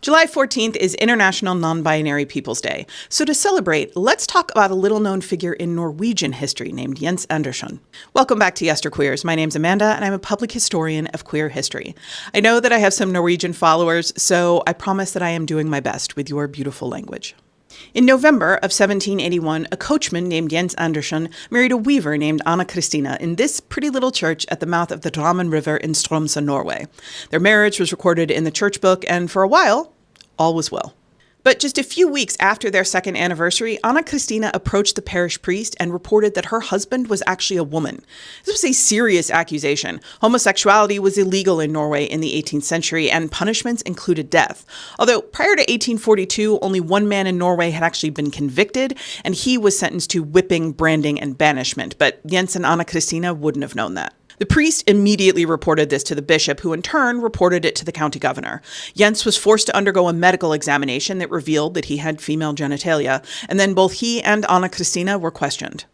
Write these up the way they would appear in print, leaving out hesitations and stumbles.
July 14th is International Nonbinary Peoples Day. So to celebrate, let's talk about a little-known figure in Norwegian history named Jens Andersson. Welcome back to Yesterqueers. My name's Amanda, and I'm a public historian of queer history. I know that I have some Norwegian followers, so I promise that I am doing my best with your beautiful language. In November of 1781, a coachman named Jens Andersson married a weaver named Anna Christina in this pretty little church at the mouth of the Drammen River in Strømsø, Norway. Their marriage was recorded in the church book, and for a while, all was well. But just a few weeks after their second anniversary, Anna Christina approached the parish priest and reported that her husband was actually a woman. This was a serious accusation. Homosexuality was illegal in Norway in the 18th century, and punishments included death. Although prior to 1842, only one man in Norway had actually been convicted, and he was sentenced to whipping, branding, and banishment. But Jens and Anna Christina wouldn't have known that. The priest immediately reported this to the bishop, who in turn reported it to the county governor. Jens was forced to undergo a medical examination that revealed that he had female genitalia, and then both he and Anna Christina were questioned.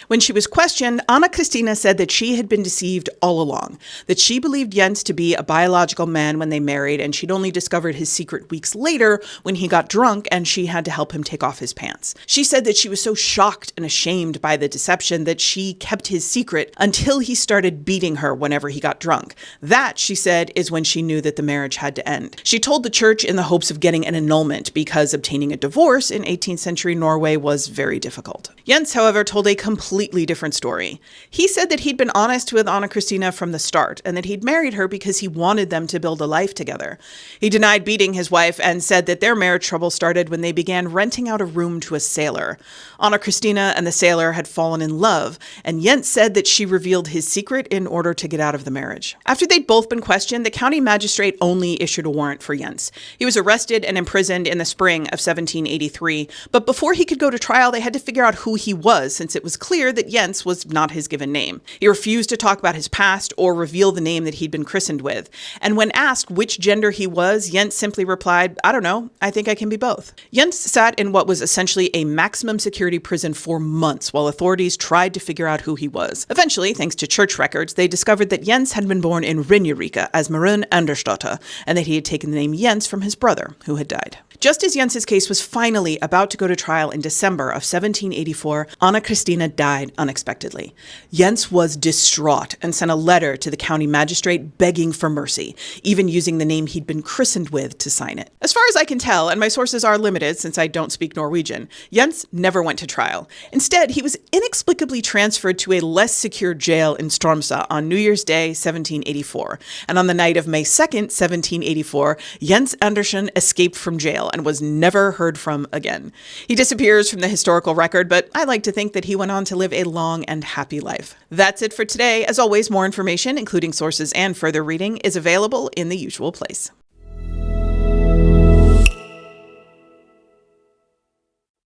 When she was questioned, Anna Christina said that she had been deceived all along, that she believed Jens to be a biological man when they married, and she'd only discovered his secret weeks later when he got drunk and she had to help him take off his pants. She said that she was so shocked and ashamed by the deception that she kept his secret until he started beating her whenever he got drunk. That, she said, is when she knew that the marriage had to end. She told the church in the hopes of getting an annulment because obtaining a divorce in 18th century Norway was very difficult. Jens, however, told a completely different story. He said that he'd been honest with Anna Christina from the start and that he'd married her because he wanted them to build a life together. He denied beating his wife and said that their marriage trouble started when they began renting out a room to a sailor. Anna Christina and the sailor had fallen in love, and Jens said that she revealed his secret in order to get out of the marriage. After they'd both been questioned, the county magistrate only issued a warrant for Jens. He was arrested and imprisoned in the spring of 1783, but before he could go to trial, they had to figure out who he was, since it was clear that Jens was not his given name. He refused to talk about his past or reveal the name that he'd been christened with. And when asked which gender he was, Jens simply replied, "I don't know, I think I can be both." Jens sat in what was essentially a maximum security prison for months while authorities tried to figure out who he was. Eventually, thanks to church records, they discovered that Jens had been born in Ringerike as Marun Andersdotter, and that he had taken the name Jens from his brother, who had died. Just as Jens's case was finally about to go to trial in December of 1784, Anna Christina died unexpectedly. Jens was distraught and sent a letter to the county magistrate begging for mercy, even using the name he'd been christened with to sign it. As far as I can tell, and my sources are limited since I don't speak Norwegian, Jens never went to trial. Instead, he was inexplicably transferred to a less secure jail in Strømsø on New Year's Day, 1784. And on the night of May 2nd, 1784, Jens Andersson escaped from jail and was never heard from again. He disappears from the historical record, but I like to think that he went on to live a long and happy life. That's it for today. As always, more information, including sources and further reading, is available in the usual place.